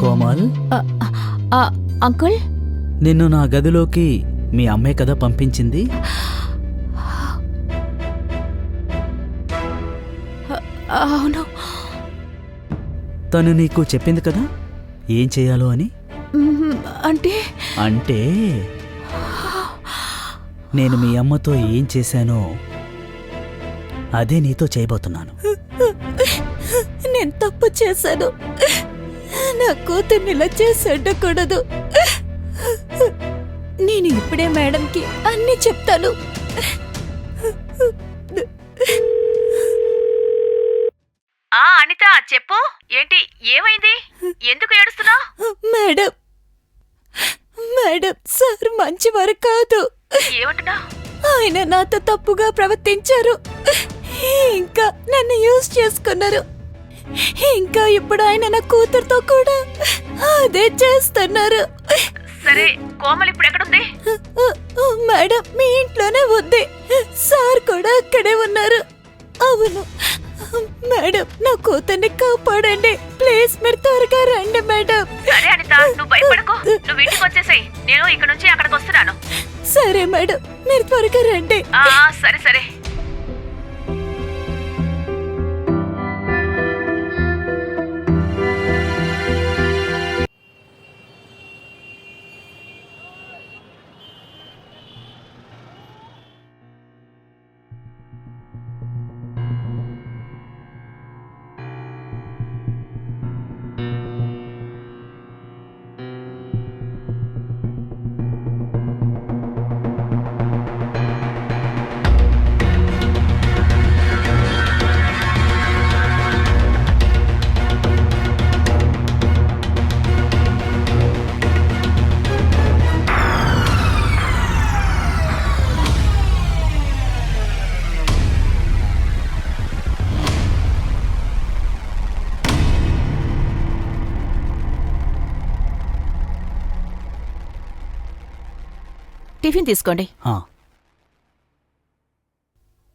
Komal, uncle, నిన్ను నా గదిలోకి మీ అమ్మే కదా పంపించింది? అవును. తను నీకు చెప్పింది కదా ఏం చేయాలో అని? అంటే అంటే నేను మీ అమ్మతో ఏం చేశానో అదే నీతో చేయబోతున్నాను. నేను తప్పు చేశాను. నా కూతుర్ని ఇలా చేసి ఉండకూడదు. నేను ఇప్పుడే మేడంకి అన్నీ చెప్తాను. అనిత, చెప్పు. ఏంటి, ఏమైంది? ఎందుకు ఏడుస్తున్నావు? మేడం, మేడం, సార్ మంచివారు కాదు. ఏమంటున్నా? ఆయన నాతో తప్పుగా ప్రవర్తించారు. ఇంకా నన్ను యూజ్ చేసుకున్నారు. ఇంకా ఇప్పుడు ఆయన నా కూతురుతో కూడా అదే చేస్తున్నారు. సరే, కోమల్ ఇప్పుడు ఎక్కడుంది? మేడం, మీ ఇంట్లోనే ఉంది. సార్ కూడా అక్కడే ఉన్నారు. అవును మేడం, నా కూతుర్ని కాపాడండి ప్లీజ్. మీరు త్వరగా రండి మేడం. సరే అనిత, నువ్వు భయపడకు. నువ్వు ఇంటికి వచ్చేసాయి. నేను ఇక్కడ నుంచి అక్కడికి వస్తున్నాను. సరే మేడం, మీరు త్వరగా రండి. సరే సరే. టిఫిన్ తీసుకోండి. ఆ,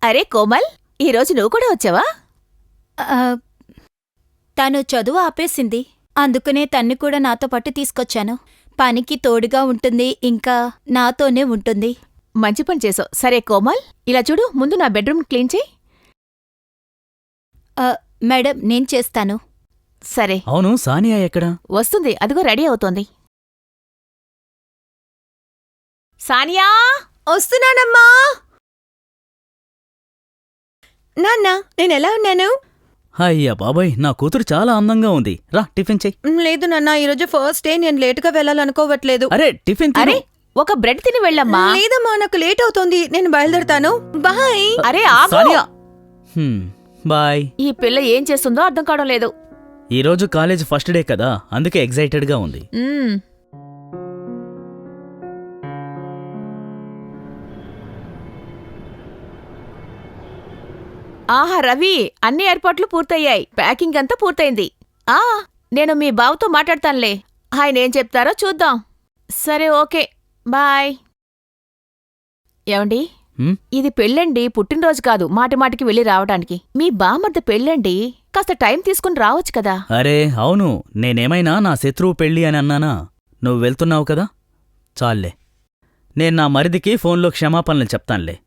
అరే కోమల్, ఈరోజు నువ్వు కూడా వచ్చావా? తను చదువు ఆపేసింది, అందుకనే తన్ని కూడా నాతో పాటు తీసుకొచ్చాను. పనికి తోడుగా ఉంటుంది, ఇంకా నాతోనే ఉంటుంది. మంచి పని చేసావు. సరే కోమల్, ఇలా చూడు, ముందు నా బెడ్రూమ్ క్లీన్ చేయి. మేడం, నేను చేస్తాను. సరే. అవును, సానియా ఎక్కడా? వస్తుంది, అదిగో రెడీ అవుతోంది. సానియా, వస్తున్నానమ్మా. నాన్న, నేనెలా ఉన్నాను? అయ్యా బాబాయ్, నా కూతురు చాలా అందంగా ఉంది. రా టిఫిన్ చెయ్యి. లేదు నాన్న, ఈరోజు ఫస్ట్ డే, నేను లేటుగా వెళ్ళాలనుకోవట్లేదు. అరే టిఫిన్ తిను. అరే ఒక బ్రెడ్ తిని వెళ్ళమ్మా. లేదమ్మా, నాకు లేట్ అవుతోంది, నేను బయలుదేరుతాను. బాయ్. అరే ఆగు. సానియా. బాయ్. ఈ పిల్ల ఏం చేస్తుందో అర్థం కావడం లేదు. ఈరోజు కాలేజ్ ఫస్ట్ డే కదా, అందుకే ఎగ్జైటెడ్గా ఉంది. ఆహా రవి, అన్ని ఏర్పాట్లు పూర్తయ్యాయి. ప్యాకింగ్ అంతా పూర్తయింది. నేను మీ బావతో మాట్లాడతానులే. ఆయన ఏం చెప్తారో చూద్దాం. సరే, ఓకే, బాయ్. ఏమండి, ఇది పెళ్ళండి, పుట్టినరోజు కాదు మాటిమాటికి వెళ్ళి రావటానికి. మీ బామర్ది పెళ్ళండి, కాస్త టైం తీసుకుని రావచ్చు కదా. అరే అవును, నేనేమైనా నా శత్రువు పెళ్ళి అని అన్నానా? నువ్వు వెళ్తున్నావు కదా, చాల్లే. నేను నా మరిదికి ఫోన్లో క్షమాపణలు చెప్తానులే,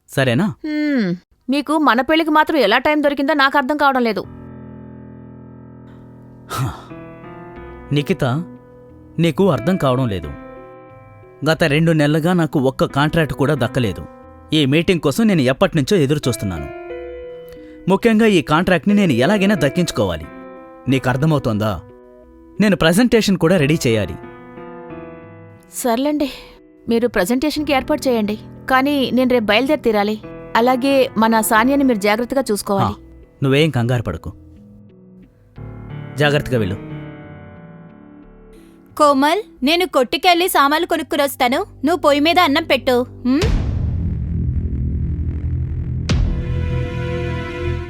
సరేనా? మీకు మన పెళ్లికి మాత్రం ఎలా టైం దొరికిందో నాకు అర్థం కావడం లేదు. నిఖిత, నీకు అర్థం కావడం లేదు. గత 2 నెలలుగా నాకు ఒక్క కాంట్రాక్ట్ కూడా దక్కలేదు. ఈ మీటింగ్ కోసం నేను ఎప్పటినుంచో ఎదురుచూస్తున్నాను. ముఖ్యంగా ఈ కాంట్రాక్ట్ని నేను ఎలాగైనా దక్కించుకోవాలి. నీకు అర్థమవుతోందా? నేను ప్రజెంటేషన్ కూడా రెడీ చేయాలి. సర్లేండి, మీరు ప్రజెంటేషన్కి ఏర్పాటు చేయండి. కానీ నేను రేపు బయలుదేరి తీరాలి. అలాగే మన సానియాని మీరు జాగ్రత్తగా చూసుకోవాలి. నువ్వేం కంగారు పడకు, జాగ్రత్తగా వెళ్ళు. కోమల్, నేను కొట్టుకెళ్ళి సామాన్లు కొనుక్కురొస్తాను. నువ్వు పొయ్యి మీద అన్నం పెట్టు.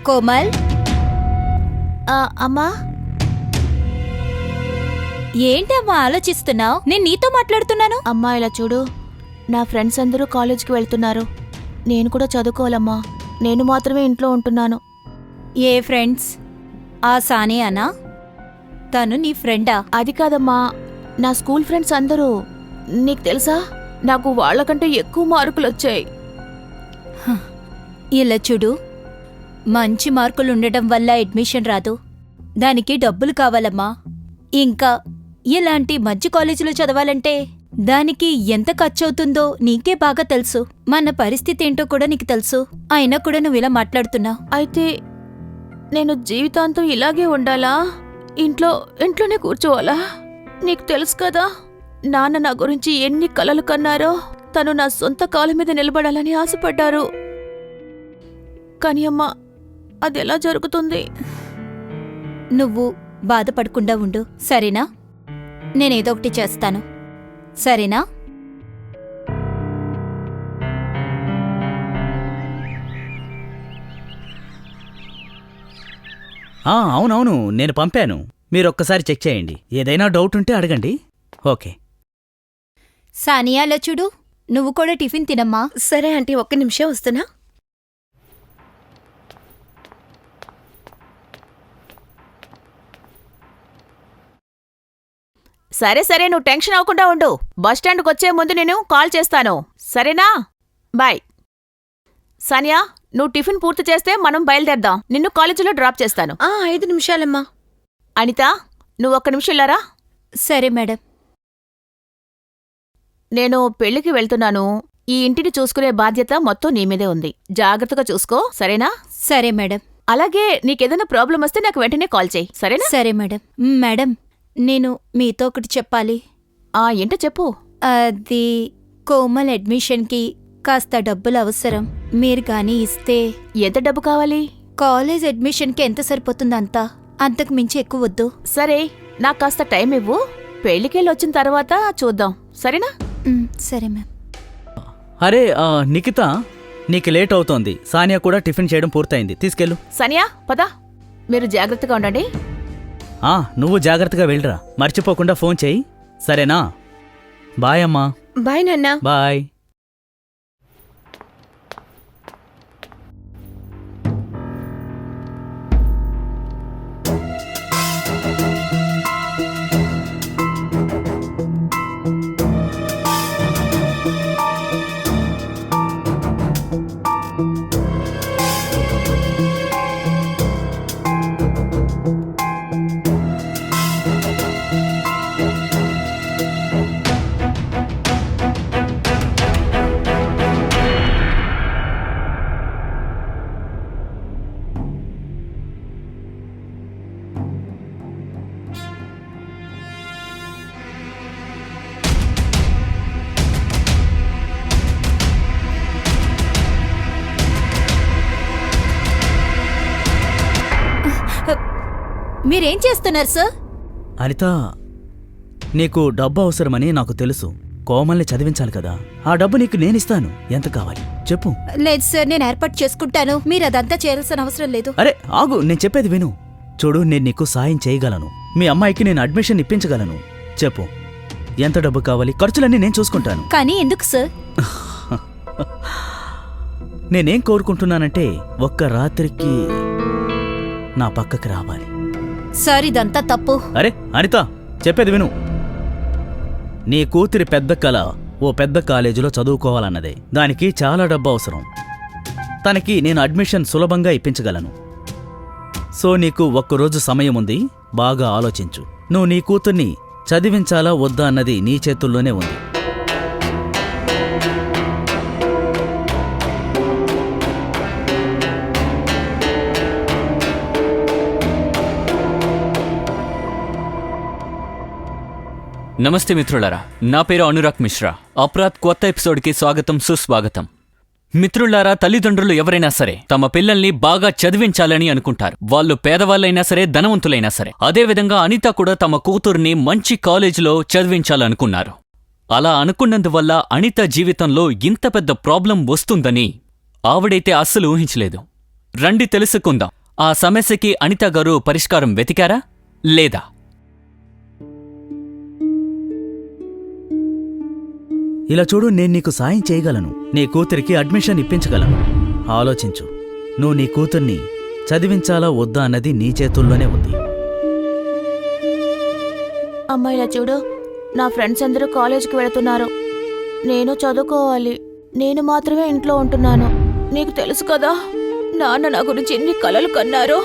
కోమల్. అమ్మా. ఏంటమ్మా ఆలోచిస్తున్నావు? నేను నీతో మాట్లాడుతున్నాను. అమ్మా ఇలా చూడు, నా ఫ్రెండ్స్ అందరూ కాలేజ్కి వెళ్తున్నారు. నేను కూడా చదువుకోవాలమ్మా. నేను మాత్రమే ఇంట్లో ఉంటున్నాను. ఏ ఫ్రెండ్స్? ఆ సానియానా? తను నీ ఫ్రెండా? అది కాదమ్మా, నా స్కూల్ ఫ్రెండ్స్ అందరూ నీకు తెలుసా, నాకు వాళ్ళకంటే ఎక్కువ మార్కులు వచ్చాయి. ఇలా చూడు, మంచి మార్కులు ఉండటం వల్ల అడ్మిషన్ రాదు. దానికి డబ్బులు కావాలమ్మా. ఇంకా ఇలాంటి మంచి కాలేజీలో చదవాలంటే దానికి ఎంత ఖర్చవుతుందో నీకే బాగా తెలుసు. మన పరిస్థితి ఏంటో కూడా నీకు తెలుసు. అయినా కూడా నువ్వు ఇలా మాట్లాడుతున్నావు. అయితే నేను జీవితాంతం ఇలాగే ఉండాలా? ఇంట్లోనే కూర్చోవాలా? నీకు తెలుసు కదా, నాన్న నా గురించి ఎన్ని కలలు కన్నారో. తను నా సొంత కాళ్ళ మీద నిలబడాలని ఆశపడ్డారు. కానీ అమ్మా, అదెలా జరుగుతుంది? నువ్వు బాధపడకుండా ఉండు, సరేనా? నేనేదో ఒకటి చేస్తాను, సరేనా? అవునవును, నేను పంపాను. మీరొక్కసారి చెక్ చేయండి. ఏదైనా డౌట్ ఉంటే అడగండి. ఓకే. సానియాలో చూడు, నువ్వు కూడా టిఫిన్ తినమ్మా. సరే ఆంటీ, ఒక్క నిమిషం వస్తున్నా. సరే సరే, నువ్వు టెన్షన్ అవ్వకుండా ఉండు. బస్టాండ్కి వచ్చే ముందు నేను కాల్ చేస్తాను, సరేనా? బాయ్. సానియా, నువ్వు టిఫిన్ పూర్తి చేస్తే మనం బయలుదేరదాం. నిన్ను కాలేజీలో డ్రాప్ చేస్తాను. 5 నిమిషాలమ్మా. అనిత, నువ్వు ఒక్క నిమిషం ఇల్లారా? సరే మేడం. నేను పెళ్లికి వెళ్తున్నాను. ఈ ఇంటిని చూసుకునే బాధ్యత మొత్తం నీ మీదే ఉంది. జాగ్రత్తగా చూసుకో, సరేనా? సరే మేడం. అలాగే నీకేదైనా ప్రాబ్లం వస్తే నాకు వెంటనే కాల్ చేయి, సరేనా? సరే మేడం. మేడం, నేను మీతో ఒకటి చెప్పాలి. ఏంటో చెప్పు. అది కోమల్ అడ్మిషన్కి కాస్త డబ్బులు అవసరం. మీరు గాని ఇస్తే. ఎంత డబ్బు కావాలి? కాలేజ్ అడ్మిషన్కి ఎంత సరిపోతుందంతా, అంతకు మించి ఎక్కువ వద్దు. సరే, నాకు కాస్త టైం ఇవ్వు. పెళ్లికెళ్ళొచ్చిన తర్వాత చూద్దాం, సరేనా? సరే మ్యామ్. అరే నిఖిత, నీకు లేట్ అవుతోంది. సానియా కూడా టిఫిన్ చేయడం పూర్తయింది. తీసుకెళ్ళు. సానియా, పద. మీరు జాగ్రత్తగా ఉండండి. నువ్వు జాగ్రత్తగా వెళ్ళరా. మర్చిపోకుండా ఫోన్ చేయి, సరేనా? బాయ్ అమ్మా. బాయ్ నాన్న. బాయ్. మీరేం చేస్తున్నారు సార్? అనిత, నీకు డబ్బు అవసరమని నాకు తెలుసు. కోమల్ని చదివించాలి కదా. ఆ డబ్బు నీకు నేనిస్తాను. ఎంత కావాలి చెప్పు. లేదు సార్, నేను ఏర్పాటు చేసుకుంటాను. మీరు అదంతా చేయాల్సిన అవసరం లేదు. అరే ఆగు, నేను చెప్పేది విను. చూడు, నేను నీకు సాయం చేయగలను. మీ అమ్మాయికి నేను అడ్మిషన్ ఇప్పించగలను. చెప్పు, ఎంత డబ్బు కావాలి? ఖర్చులన్నీ నేను చూసుకుంటాను. కానీ ఎందుకు సార్? నేనేం కోరుకుంటున్నానంటే, ఒక్క రాత్రికి నా పక్కకి రావాలి. సార్, ఇదంతా తప్పు. అరే అనిత, చెప్పేది విను. నీ కూతురి పెద్ద కల ఓ పెద్ద కాలేజీలో చదువుకోవాలన్నదే. దానికి చాలా డబ్బు అవసరం. తనకి నేను అడ్మిషన్ సులభంగా ఇప్పించగలను. సో నీకు ఒక్కరోజు సమయం ఉంది. బాగా ఆలోచించు. నువ్వు నీ కూతుర్ని చదివించాలా వద్దా అన్నది నీ చేతుల్లోనే ఉంది. నమస్తే మిత్రులారా, నా పేరు అనురాగ్ మిశ్రా. అప్రాత్ కొత్త ఎపిసోడ్కి స్వాగతం, సుస్వాగతం. మిత్రులారా, తల్లిదండ్రులు ఎవరైనా సరే తమ పిల్లల్ని బాగా చదివించాలని అనుకుంటారు. వాళ్ళు పేదవాళ్ళైనా సరే, ధనవంతులైనా సరే. అదేవిధంగా అనిత కూడా తమ కూతుర్ని మంచి కాలేజీలో చదివించాలనుకున్నారు. అలా అనుకున్నందువల్ల అనిత జీవితంలో ఇంత పెద్ద ప్రాబ్లం వస్తుందని ఆవిడైతే అస్సలు ఊహించలేదు. రండి తెలుసుకుందాం. ఆ సమస్యకి అనిత గారు పరిష్కారం వెతికారా లేదా? ఇలా చూడు, నేను నీకు సాయం చేయగలను. నీ కూతురికి అడ్మిషన్ ఇప్పించగలను. ఆలోచించు. నువ్వు నీ కూతుర్ని చదివించాలా వద్దా అన్నది నీ చేతుల్లోనే ఉంది. అమ్మా ఇలా చూడు, నా ఫ్రెండ్స్ అందరూ కాలేజ్కి వెళుతున్నారు. నేను చదువుకోవాలి. నేను మాత్రమే ఇంట్లో ఉంటున్నాను. నీకు తెలుసు కదా, నాన్న నా గురించి ఎన్ని కలలు కన్నారో.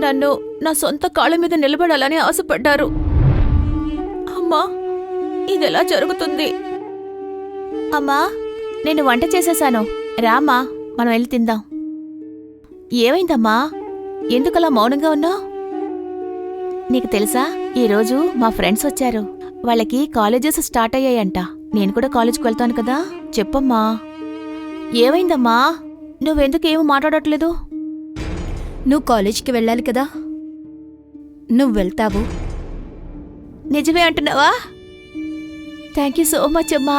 నన్ను నా సొంత కాళ్ళ మీద నిలబడాలని ఆశపడ్డారు. అమ్మా, ఇదెలా జరుగుతుంది? అమ్మా, నేను వంట చేసేశాను. రామ్మా, మనం వెళ్ళి తిందాం. ఏమైందమ్మా, ఎందుకలా మౌనంగా ఉన్నావు? నీకు తెలుసా, ఈరోజు మా ఫ్రెండ్స్ వచ్చారు. వాళ్ళకి కాలేజెస్ స్టార్ట్ అయ్యాయంట. నేను కూడా కాలేజ్కి వెళ్తాను కదా. చెప్పమ్మా, ఏమైందమ్మా? నువ్వెందుకేమీ మాట్లాడట్లేదు? నువ్వు కాలేజ్కి వెళ్ళాలి కదా, నువ్వు వెళ్తావు. నిజమే అంటున్నావా? థ్యాంక్ యూ సో మచ్ అమ్మా.